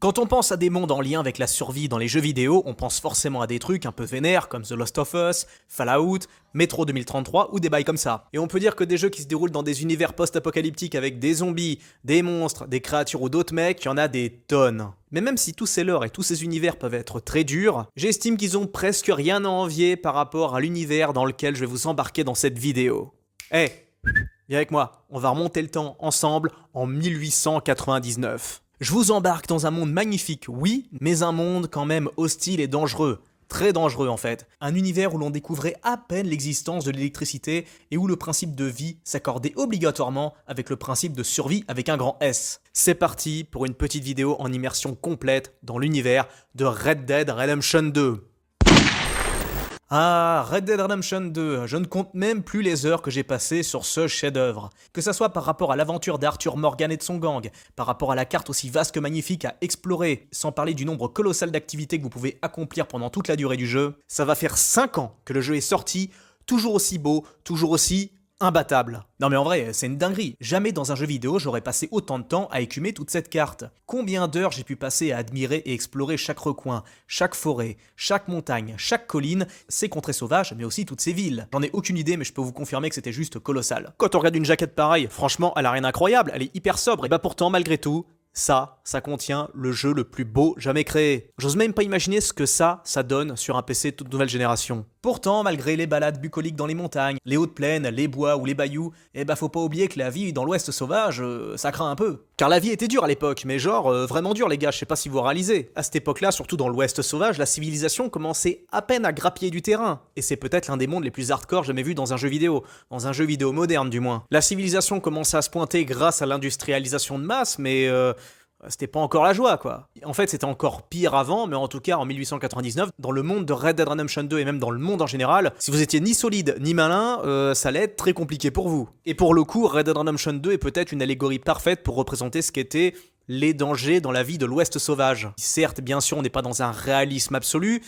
Quand on pense à des mondes en lien avec la survie dans les jeux vidéo, on pense forcément à des trucs un peu vénères comme The Last of Us, Fallout, Metro 2033 ou des bails comme ça. Et on peut dire que des jeux qui se déroulent dans des univers post-apocalyptiques avec des zombies, des monstres, des créatures ou d'autres mecs, il y en a des tonnes. Mais même si tous ces lores et tous ces univers peuvent être très durs, j'estime qu'ils ont presque rien à envier par rapport à l'univers dans lequel je vais vous embarquer dans cette vidéo. Viens avec moi, on va remonter le temps ensemble en 1899. Je vous embarque dans un monde magnifique, oui, mais un monde quand même hostile et dangereux. Très dangereux en fait. Un univers où l'on découvrait à peine l'existence de l'électricité et où le principe de vie s'accordait obligatoirement avec le principe de survie avec un grand S. C'est parti pour une petite vidéo en immersion complète dans l'univers de Red Dead Redemption 2. Ah, Red Dead Redemption 2, je ne compte même plus les heures que j'ai passées sur ce chef-d'œuvre. Que ça soit par rapport à l'aventure d'Arthur Morgan et de son gang, par rapport à la carte aussi vaste que magnifique à explorer, sans parler du nombre colossal d'activités que vous pouvez accomplir pendant toute la durée du jeu, ça va faire 5 ans que le jeu est sorti, toujours aussi beau, toujours aussi imbattable. Non mais en vrai, c'est une dinguerie. Jamais dans un jeu vidéo, j'aurais passé autant de temps à écumer toute cette carte. Combien d'heures j'ai pu passer à admirer et explorer chaque recoin, chaque forêt, chaque montagne, chaque colline, ces contrées sauvages, mais aussi toutes ces villes. J'en ai aucune idée, mais je peux vous confirmer que c'était juste colossal. Quand on regarde une jaquette pareille, franchement, elle a rien d'incroyable, elle est hyper sobre, et bah pourtant, malgré tout, ça contient le jeu le plus beau jamais créé. J'ose même pas imaginer ce que ça donne sur un PC toute nouvelle génération. Pourtant, malgré les balades bucoliques dans les montagnes, les hautes plaines, les bois ou les bayous, faut pas oublier que la vie dans l'Ouest sauvage, ça craint un peu. Car la vie était dure à l'époque, mais genre vraiment dure les gars, je sais pas si vous réalisez. À cette époque-là, surtout dans l'Ouest sauvage, la civilisation commençait à peine à grappiller du terrain. Et c'est peut-être l'un des mondes les plus hardcore jamais vus dans un jeu vidéo moderne du moins. La civilisation commençait à se pointer grâce à l'industrialisation de masse, mais c'était pas encore la joie, quoi. En fait, c'était encore pire avant, mais en tout cas, en 1899, dans le monde de Red Dead Redemption 2 et même dans le monde en général, si vous étiez ni solide ni malin, ça allait être très compliqué pour vous. Et pour le coup, Red Dead Redemption 2 est peut-être une allégorie parfaite pour représenter ce qu'étaient les dangers dans la vie de l'Ouest sauvage. Certes, bien sûr, on n'est pas dans un réalisme absolu,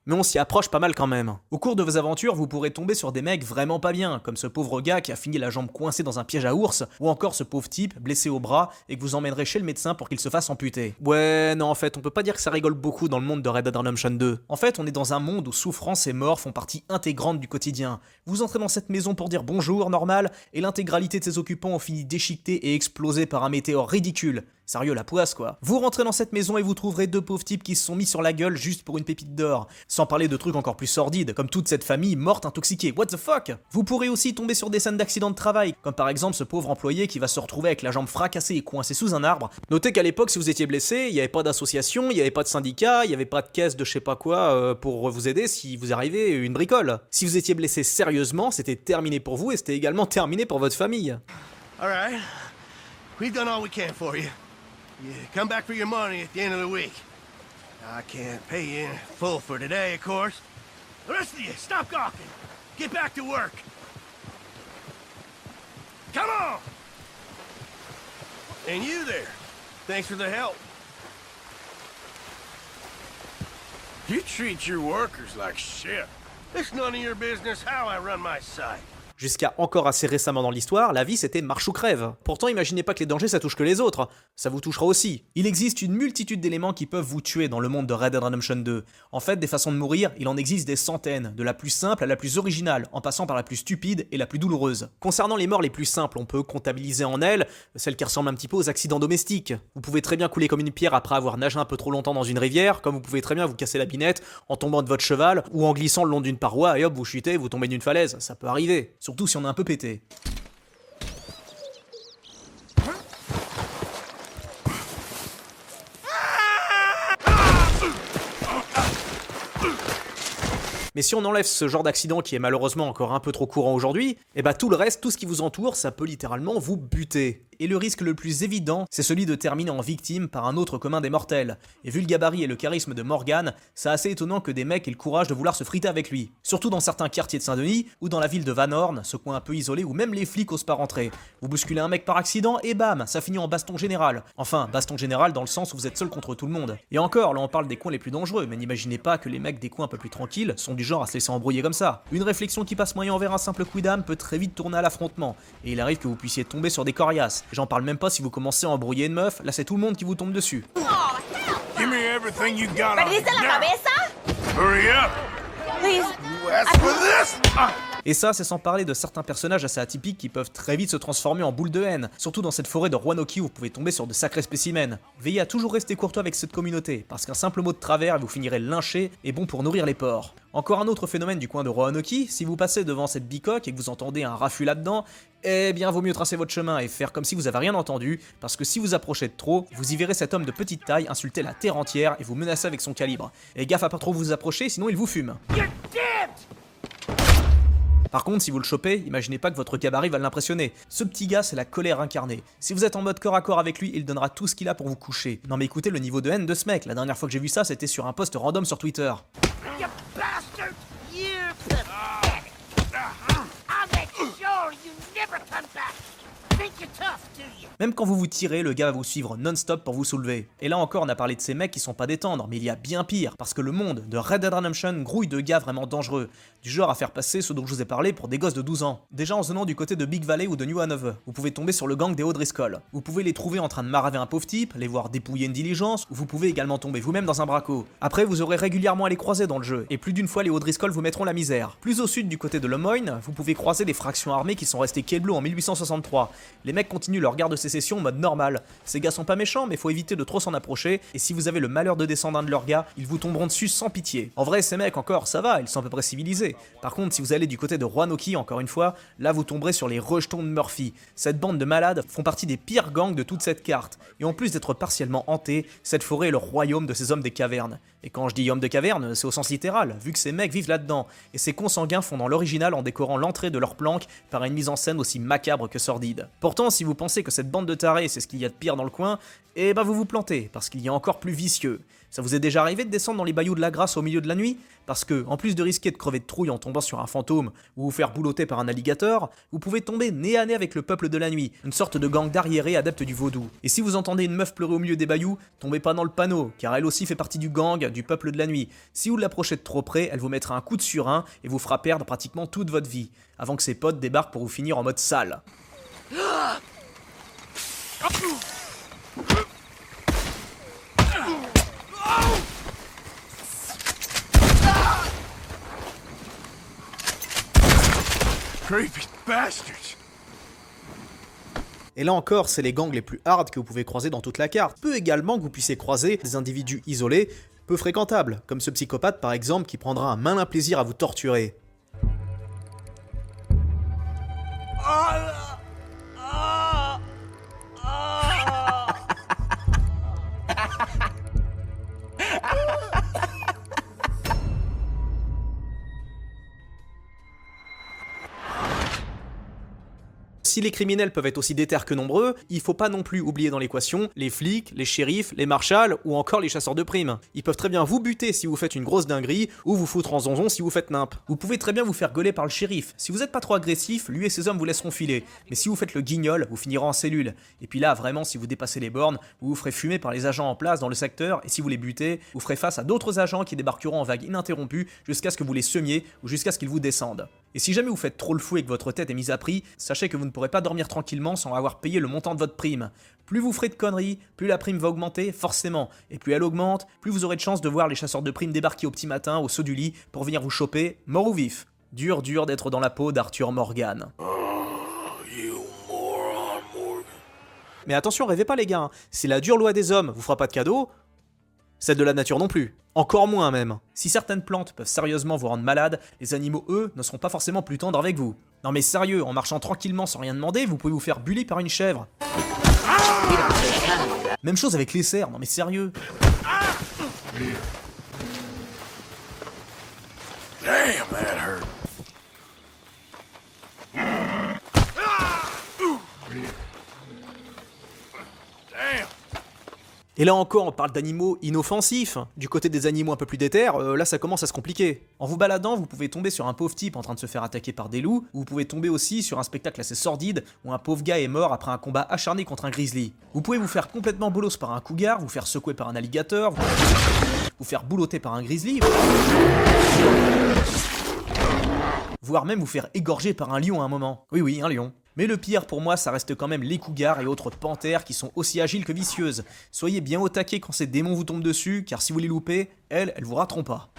mais on s'y approche pas mal quand même. Au cours de vos aventures, vous pourrez tomber sur des mecs vraiment pas bien, comme ce pauvre gars qui a fini la jambe coincée dans un piège à ours, ou encore ce pauvre type blessé au bras et que vous emmènerez chez le médecin pour qu'il se fasse amputer. Ouais, non, en fait, on peut pas dire que ça rigole beaucoup dans le monde de Red Dead Redemption 2. En fait, on est dans un monde où souffrance et mort font partie intégrante du quotidien. Vous entrez dans cette maison pour dire bonjour, normal, et l'intégralité de ses occupants ont fini déchiquetés et explosés par un météore ridicule. Sérieux, la poisse quoi. Vous rentrez dans cette maison et vous trouverez deux pauvres types qui se sont mis sur la gueule juste pour une pépite d'or. Sans parler de trucs encore plus sordides, comme toute cette famille morte intoxiquée. What the fuck? Vous pourrez aussi tomber sur des scènes d'accidents de travail, comme par exemple ce pauvre employé qui va se retrouver avec la jambe fracassée et coincée sous un arbre. Notez qu'à l'époque, si vous étiez blessé, il n'y avait pas d'association, il n'y avait pas de syndicat, il n'y avait pas de caisse de je sais pas quoi pour vous aider si vous arrivez une bricole. Si vous étiez blessé sérieusement, c'était terminé pour vous et c'était également terminé pour votre famille. Alright, we've done all we can for you. You come back for your money at the end of the week. I can't pay you in full for today, of course. The rest of you, stop gawking. Get back to work. Come on! And you there, thanks for the help. You treat your workers like shit. It's none of your business how I run my site. Jusqu'à encore assez récemment dans l'histoire, la vie c'était marche ou crève. Pourtant, imaginez pas que les dangers ça touche que les autres, ça vous touchera aussi. Il existe une multitude d'éléments qui peuvent vous tuer dans le monde de Red Dead Redemption 2. En fait, des façons de mourir, il en existe des centaines, de la plus simple à la plus originale, en passant par la plus stupide et la plus douloureuse. Concernant les morts les plus simples, on peut comptabiliser en elles celles qui ressemblent un petit peu aux accidents domestiques. Vous pouvez très bien couler comme une pierre après avoir nagé un peu trop longtemps dans une rivière, comme vous pouvez très bien vous casser la binette en tombant de votre cheval ou en glissant le long d'une paroi et hop, vous chutez, vous tombez d'une falaise, ça peut arriver. Surtout si on est un peu pété. Mais si on enlève ce genre d'accident qui est malheureusement encore un peu trop courant aujourd'hui, tout le reste, tout ce qui vous entoure, ça peut littéralement vous buter. Et le risque le plus évident, c'est celui de terminer en victime par un autre commun des mortels. Et vu le gabarit et le charisme de Morgan, c'est assez étonnant que des mecs aient le courage de vouloir se friter avec lui. Surtout dans certains quartiers de Saint-Denis, ou dans la ville de Van Horn, ce coin un peu isolé où même les flics osent pas rentrer. Vous bousculez un mec par accident et bam, ça finit en baston général. Enfin, baston général dans le sens où vous êtes seul contre tout le monde. Et encore, là on parle des coins les plus dangereux, mais n'imaginez pas que les mecs des coins un peu plus tranquilles sont du genre à se laisser embrouiller comme ça. Une réflexion qui passe moyen envers un simple coup d'âme peut très vite tourner à l'affrontement, et il arrive que vous puissiez tomber sur des coriaces. J'en parle même pas si vous commencez à embrouiller une meuf, là c'est tout le monde qui vous tombe dessus. everything you got on ¿Perdiste you la now. cabeza? Hurry up! Please. You asked for this! Et ça, c'est sans parler de certains personnages assez atypiques qui peuvent très vite se transformer en boule de haine. Surtout dans cette forêt de Roanoke où vous pouvez tomber sur de sacrés spécimens. Veillez à toujours rester courtois avec cette communauté, parce qu'un simple mot de travers et vous finirez lynché est bon pour nourrir les porcs. Encore un autre phénomène du coin de Roanoke, si vous passez devant cette bicoque et que vous entendez un raffut là-dedans, eh bien vaut mieux tracer votre chemin et faire comme si vous avez rien entendu, parce que si vous approchez de trop, vous y verrez cet homme de petite taille insulter la terre entière et vous menacer avec son calibre. Et gaffe à pas trop vous approcher, sinon il vous fume. Par contre, si vous le chopez, imaginez pas que votre gabarit va l'impressionner. Ce petit gars, c'est la colère incarnée. Si vous êtes en mode corps à corps avec lui, il donnera tout ce qu'il a pour vous coucher. Non mais écoutez le niveau de haine de ce mec. La dernière fois que j'ai vu ça, c'était sur un post random sur Twitter. You bastard! You pathetic! I'll make sure you never come back! Think you're tough, do you? Même quand vous vous tirez, le gars va vous suivre non-stop pour vous soulever. Et là encore, on a parlé de ces mecs qui sont pas des tendres, mais il y a bien pire, parce que le monde de Red Dead Redemption grouille de gars vraiment dangereux, du genre à faire passer ceux dont je vous ai parlé pour des gosses de 12 ans. Déjà en se venant du côté de Big Valley ou de New Hanover, vous pouvez tomber sur le gang des O'Driscoll. Vous pouvez les trouver en train de maraver un pauvre type, les voir dépouiller une diligence, ou vous pouvez également tomber vous-même dans un braco. Après, vous aurez régulièrement à les croiser dans le jeu, et plus d'une fois les O'Driscoll vous mettront la misère. Plus au sud du côté de Lemoyne, vous pouvez croiser des fractions armées qui sont restées quai bleu en 1863. Les mecs continuent leur guerre de sécession en mode normal. Ces gars sont pas méchants, mais faut éviter de trop s'en approcher, et si vous avez le malheur de descendre un de leurs gars, ils vous tomberont dessus sans pitié. En vrai, ces mecs encore, ça va, ils sont à peu près civilisés. Par contre, si vous allez du côté de Roanoke, encore une fois, là vous tomberez sur les rejetons de Murphy. Cette bande de malades font partie des pires gangs de toute cette carte, et en plus d'être partiellement hantée, cette forêt est le royaume de ces hommes des cavernes. Et quand je dis hommes de caverne, c'est au sens littéral, vu que ces mecs vivent là-dedans, et ces consanguins font dans l'original en décorant l'entrée de leur planque par une mise en scène aussi macabre que sordide. Pourtant, si vous pensez que cette bande de tarés c'est ce qu'il y a de pire dans le coin, eh ben vous vous plantez, parce qu'il y a encore plus vicieux. Ça vous est déjà arrivé de descendre dans les bayous de la Grâce au milieu de la nuit? Parce que, en plus de risquer de crever de trouille en tombant sur un fantôme ou vous faire boulotter par un alligator, vous pouvez tomber nez à nez avec le peuple de la nuit, une sorte de gang d'arriérés adeptes du vaudou. Et si vous entendez une meuf pleurer au milieu des bayous, tombez pas dans le panneau, car elle aussi fait partie du gang, du peuple de la nuit. Si vous l'approchez de trop près, elle vous mettra un coup de surin et vous fera perdre pratiquement toute votre vie, avant que ses potes débarquent pour vous finir en mode sale. Creepy bastards! Et là encore, c'est les gangs les plus hard que vous pouvez croiser dans toute la carte. Peu également que vous puissiez croiser des individus isolés, peu fréquentables, comme ce psychopathe par exemple qui prendra un malin plaisir à vous torturer. Si les criminels peuvent être aussi déter que nombreux, il faut pas non plus oublier dans l'équation les flics, les shérifs, les marshals ou encore les chasseurs de primes. Ils peuvent très bien vous buter si vous faites une grosse dinguerie ou vous foutre en zonzon si vous faites nimp. Vous pouvez très bien vous faire gauler par le shérif. Si vous êtes pas trop agressif, lui et ses hommes vous laisseront filer. Mais si vous faites le guignol, vous finirez en cellule. Et puis là, vraiment, si vous dépassez les bornes, vous vous ferez fumer par les agents en place dans le secteur et si vous les butez, vous ferez face à d'autres agents qui débarqueront en vague ininterrompue jusqu'à ce que vous les semiez ou jusqu'à ce qu'ils vous descendent. Et si jamais vous faites trop le fou et que votre tête est mise à prix, sachez que vous ne pourrez pas dormir tranquillement sans avoir payé le montant de votre prime. Plus vous ferez de conneries, plus la prime va augmenter, forcément. Et plus elle augmente, plus vous aurez de chances de voir les chasseurs de primes débarquer au petit matin, au saut du lit, pour venir vous choper, mort ou vif. Dur d'être dans la peau d'Arthur Morgan. Mais attention, rêvez pas les gars, hein. Si la dure loi des hommes vous fera pas de cadeau, celle de la nature non plus. Encore moins même. Si certaines plantes peuvent sérieusement vous rendre malade, les animaux eux ne seront pas forcément plus tendres avec vous. Non mais sérieux, en marchant tranquillement sans rien demander, vous pouvez vous faire buller par une chèvre. Même chose avec les cerfs, non mais sérieux. Damn, that hurt. Damn. Et là encore, on parle d'animaux inoffensifs. Du côté des animaux un peu plus déter, là ça commence à se compliquer. En vous baladant, vous pouvez tomber sur un pauvre type en train de se faire attaquer par des loups, ou vous pouvez tomber aussi sur un spectacle assez sordide où un pauvre gars est mort après un combat acharné contre un grizzly. Vous pouvez vous faire complètement bolos par un cougar, vous faire secouer par un alligator, vous faire boulotter par un grizzly, voire même vous faire égorger par un lion à un moment. Oui, un lion. Mais le pire pour moi, ça reste quand même les cougars et autres panthères qui sont aussi agiles que vicieuses. Soyez bien au taquet quand ces démons vous tombent dessus, car si vous les loupez, elles vous rateront pas.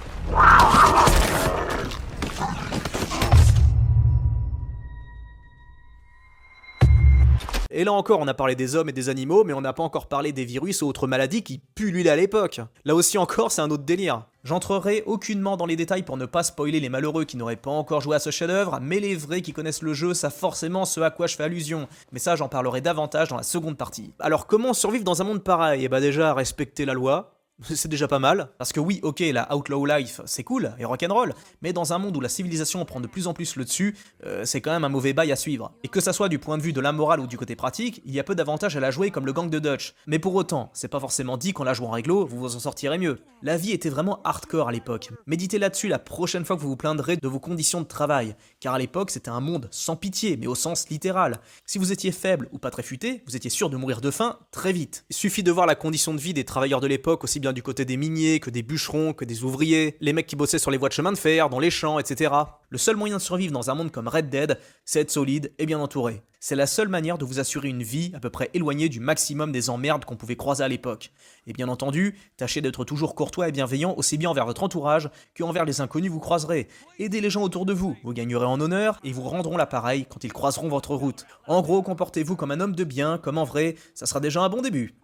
Et là encore, on a parlé des hommes et des animaux, mais on n'a pas encore parlé des virus ou autres maladies qui pullulaient à l'époque. Là aussi encore, c'est un autre délire. J'entrerai aucunement dans les détails pour ne pas spoiler les malheureux qui n'auraient pas encore joué à ce chef-d'œuvre, mais les vrais qui connaissent le jeu savent forcément ce à quoi je fais allusion. Mais ça, j'en parlerai davantage dans la seconde partie. Alors comment survivre dans un monde pareil? Eh bah déjà, respecter la loi. C'est déjà pas mal, parce que oui, ok, la outlaw life, c'est cool, et rock'n'roll, mais dans un monde où la civilisation prend de plus en plus le dessus, c'est quand même un mauvais bail à suivre. Et que ça soit du point de vue de la morale ou du côté pratique, il y a peu d'avantages à la jouer comme le gang de Dutch. Mais pour autant, c'est pas forcément dit qu'en la jouant en réglo, vous vous en sortirez mieux. La vie était vraiment hardcore à l'époque. Méditez là-dessus la prochaine fois que vous vous plaindrez de vos conditions de travail, car à l'époque c'était un monde sans pitié, mais au sens littéral. Si vous étiez faible ou pas très futé, vous étiez sûr de mourir de faim très vite. Il suffit de voir la condition de vie des travailleurs de l'époque, aussi bien du côté des miniers, que des bûcherons, que des ouvriers, les mecs qui bossaient sur les voies de chemin de fer, dans les champs, etc. Le seul moyen de survivre dans un monde comme Red Dead, c'est être solide et bien entouré. C'est la seule manière de vous assurer une vie à peu près éloignée du maximum des emmerdes qu'on pouvait croiser à l'époque. Et bien entendu, tâchez d'être toujours courtois et bienveillant aussi bien envers votre entourage qu'envers les inconnus vous croiserez. Aidez les gens autour de vous, vous gagnerez en honneur et vous rendront l'appareil quand ils croiseront votre route. En gros, comportez-vous comme un homme de bien, comme en vrai, ça sera déjà un bon début.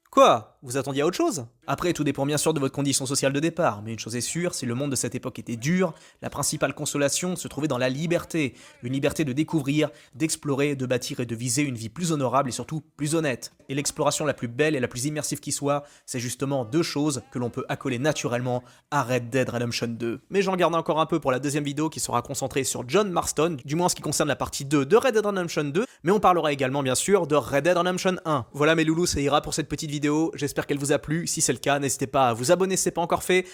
Quoi? Vous attendiez à autre chose? Après, tout dépend bien sûr de votre condition sociale de départ, mais une chose est sûre, si le monde de cette époque était dur, la principale consolation se trouvait dans la liberté. Une liberté de découvrir, d'explorer, de bâtir et de viser une vie plus honorable et surtout plus honnête. Et l'exploration la plus belle et la plus immersive qui soit, c'est justement deux choses que l'on peut accoler naturellement à Red Dead Redemption 2. Mais j'en garde encore un peu pour la deuxième vidéo qui sera concentrée sur John Marston, du moins en ce qui concerne la partie 2 de Red Dead Redemption 2, mais on parlera également bien sûr de Red Dead Redemption 1. Voilà mes loulous, ça ira pour cette petite vidéo, j'espère qu'elle vous a plu. Si c'est le cas, n'hésitez pas à vous abonner si ce n'est pas encore fait,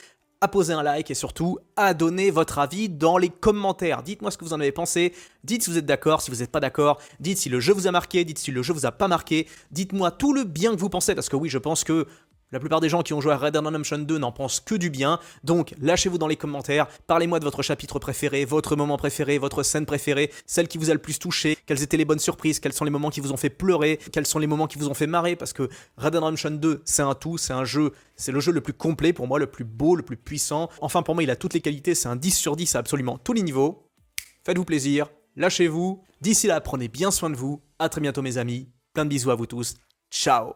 à poser un like et surtout à donner votre avis dans les commentaires. Dites-moi ce que vous en avez pensé, dites si vous êtes d'accord, si vous n'êtes pas d'accord, dites si le jeu vous a marqué, dites si le jeu vous a pas marqué, dites-moi tout le bien que vous pensez, parce que oui, je pense que la plupart des gens qui ont joué à Red Dead Redemption 2 n'en pensent que du bien, donc lâchez-vous dans les commentaires, parlez-moi de votre chapitre préféré, votre moment préféré, votre scène préférée, celle qui vous a le plus touché, quelles étaient les bonnes surprises, quels sont les moments qui vous ont fait pleurer, quels sont les moments qui vous ont fait marrer, parce que Red Dead Redemption 2, c'est un tout, c'est un jeu, c'est le jeu le plus complet pour moi, le plus beau, le plus puissant, enfin pour moi il a toutes les qualités, c'est un 10 sur 10 à absolument tous les niveaux. Faites-vous plaisir, lâchez-vous, d'ici là prenez bien soin de vous, à très bientôt mes amis, plein de bisous à vous tous, ciao.